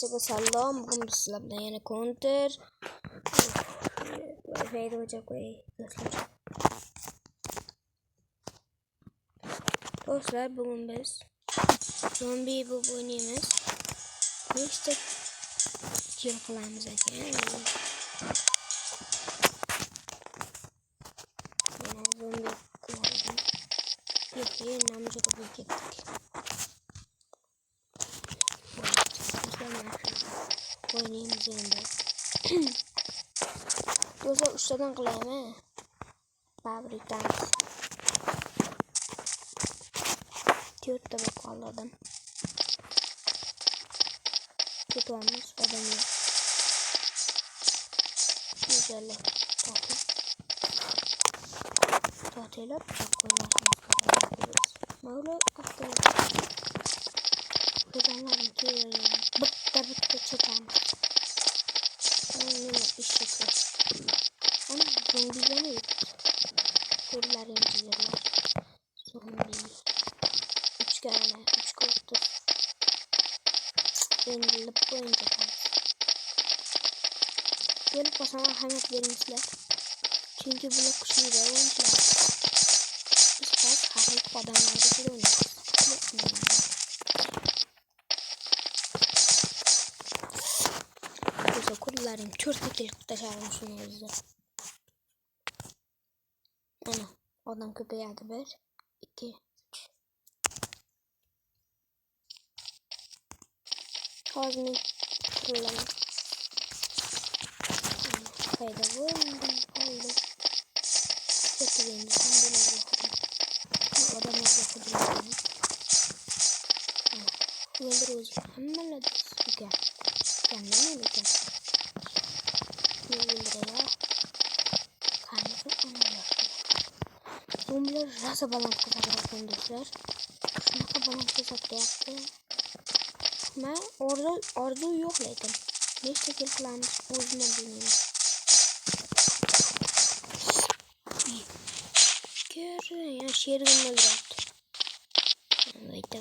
Barchaga salom. Bugun biz sizlar bilan yana counter Wi-Fi'da o'chirib qo'yay do'stlar. Do'stlar, bugun biz zombi bo'lib o'ynaymiz. Nechta kill qilamiz ekan? Mana zombi qildim. Yo'q, namjoda bo'lib ketdik. Oynayımız endi. Do'stlar, 3 tadan qilaymi? Fabrikan. 4 ta bo'lib qoldi odam. Ketamiz, odam yo'q. Güzel. Tatilab qo'yamiz. Mavla avtomat. Odamlarni bitta chetamiz. Nima ish qilamiz? Ana zombigani ko'rlaringiz yerlar. Zombi. 3 korpus. Endi lip o'yincha qilamiz. Kelib qolsam ahamiyat bermaysizlar. Chunki bular kuchli o'yinchilar. Biz faqat haqiqiy odamlarga o'ynaymiz. Kurlarim 4 kill tashlarim shuni o'zida. Ana, odam ko'payadi. 1 2 3. Hozir kurlarim. Qayda bo'ldim? Qoldi. Ketgandim. Odamlarga hujum. O'ldirib hammalar ekan. Nima ekan? Zombiler rasa baland ko'tarayapti do'stlar. Shunaqa baland ko'taryapti. Men orzu yo'q lekin. Nechta kill qilamiz o'zim bilmayman. Ko'ring, yana shergim o'lyapti. Bitta.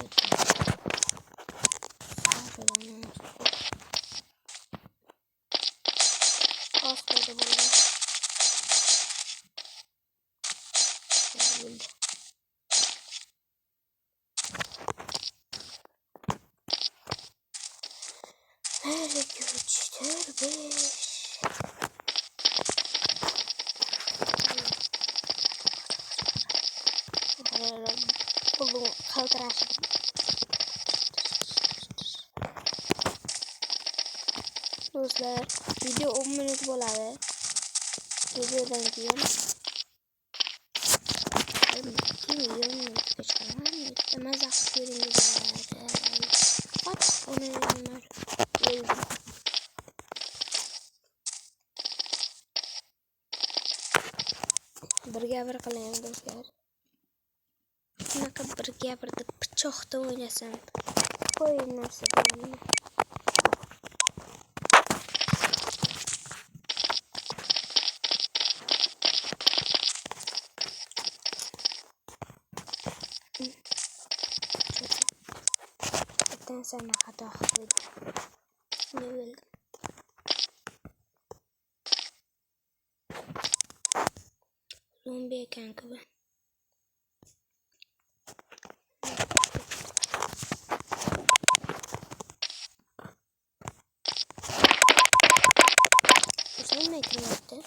Hasta bo'ldim. Do'stlar, video 10 minut bo'ladi. Videodan keyin mazax ko'ringizlar. Birga bir qilaymi do'stlar? Shunaqa birga bir deb pichoqda o'ynasam qo'yin narsa bo'ladi. Sen hata qildim. Ne bildim. Zombi ekan gibi. Sen ne yaptın?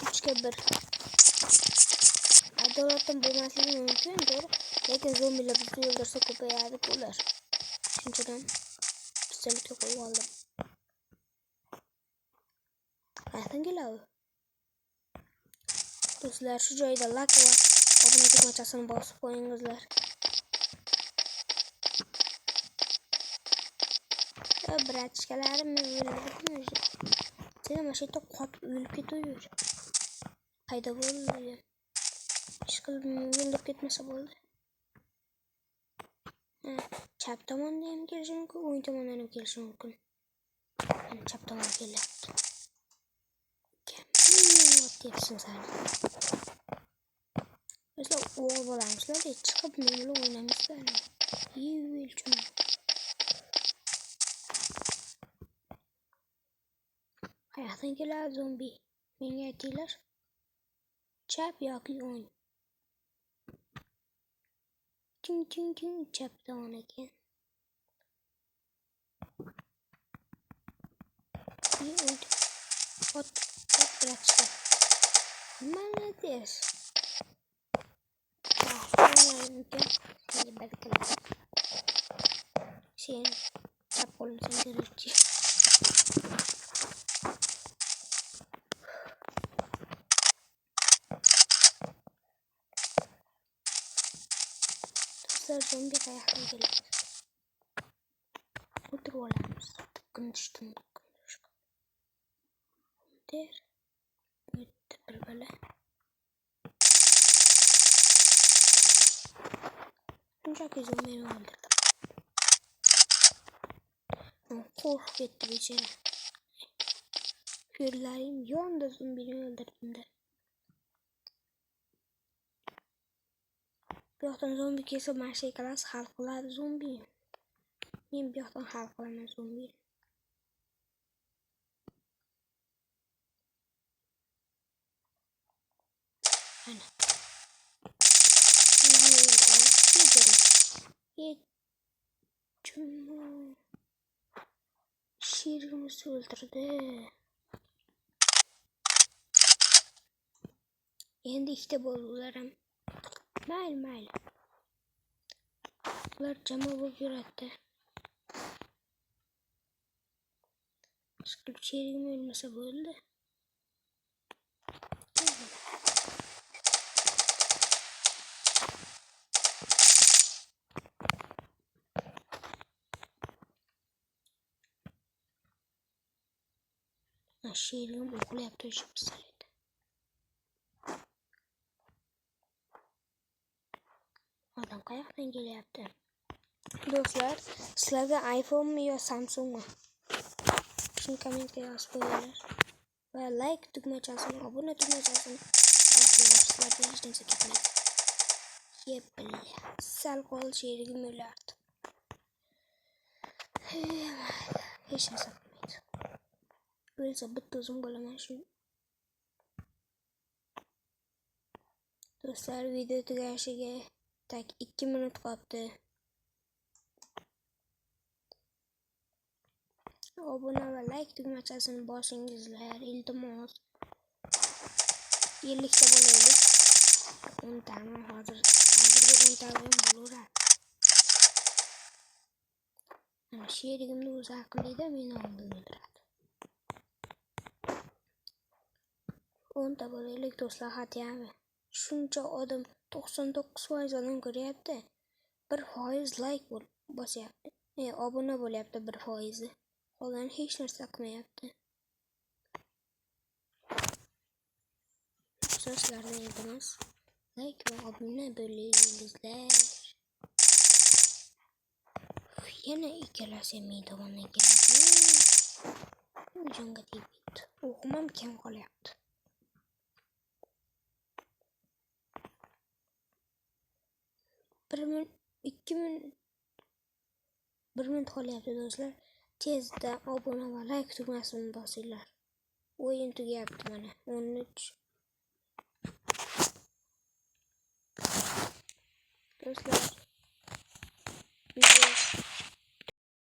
3'e 1. Adolatdan bulmasını mümkün, doğru. Lekin zombiler bizni öldürse ko'payadi ular. Shunchadan pistoletga qo'yib oldim. Qayerdan keladi? Do'stlar, shu joyda like va obuna tugmachasini bosib qo'yingizlar. Bratishkalarim o'ldirdim. Sen mana shu yerda qotib o'lib ketaver. Qayda bo'ldi? Ish qilib o'ldirib ketmasa bo'ldi. Chap tomonda ham kelishi mumkin, o'ng tomondan ham kelishi mumkin. Mana chap tomonga kelyapti. Kim tepsin seni? Do'stlar, o'g'il bolamizlar, chiqib men bilan o'ynamizlar. Yiyilçim. Hayatdan kelar zombi. Menga aytinglar. Chap yoki o'ng. Ting chap tomon ekan. Ot bırakıştı. Молодец. Şimdi bakalım. Sen chap qo'limsan terörchi. Dostlar zombi qayerdan keladi? O'tirib olamiz. Tıkkın düştüm. Der. Bitti bir bala. Shunchaki zombini o'ldirdim. Qo'rqib ketdi bechora. Ko'rlarim yonda zombini o'ldirdim-da. Bu yoqdan zombi kelsa mana shu qilasiz, hal qiladi zombi. Men bu yoqdan hal qilaman zombi. Ana. Şiirimizi öldürdü. Endi ikkita bo'ldilarim. Mayli. Ular jama bo'lib yuradi. Sıkıntı şiirim ölmese bo'ldi. Şiirim uxlayapti o'sha pistolet. Odam qayoqdan kelyapti? Do'stlar, sizlarga iPhone mi yo Samsung mi? Shuni kommentga yozib qo'yinglar. Va like tugmachasini, obuna tugmachasini bosinglar. Sizlarga hech narsa ketmaydi. Yepilla. Sal qol sherigim o'lardi. Hech narsa qilmaydi. O'lsa bitta o'zim bo'laman shu. Do'stlar, video tugashiga tak 2 minut qoldi. Obuna va like tugmachasini bosingizlar, iltimos. 50 ta bo'laylik. 10 tani hozirga 10 ta bo'laveradi. Mana sherigimni o'zi aqllida meni oldimda o'tiradi. 10 ta bo'laylik do'stlar, xatiyami. Shuncha odam 99% odam ko'ryapti. 1% like bosyapti. Obuna bo'lyapti 1%. Qolgani hech narsa qilmayapti. Sizlardan iltimos, like va obuna bo'lingizlar. Yana ikkalasi men tomondan keladi. Jonga tegib ketdi. O'qimam kam qolyapti. 1 minut, 2 minut, 1 minut qolyapti do'stlar. Tezda obuna va like tugmasini bosinglar. O'yin tugayapti mana. 13. Do'stlar, video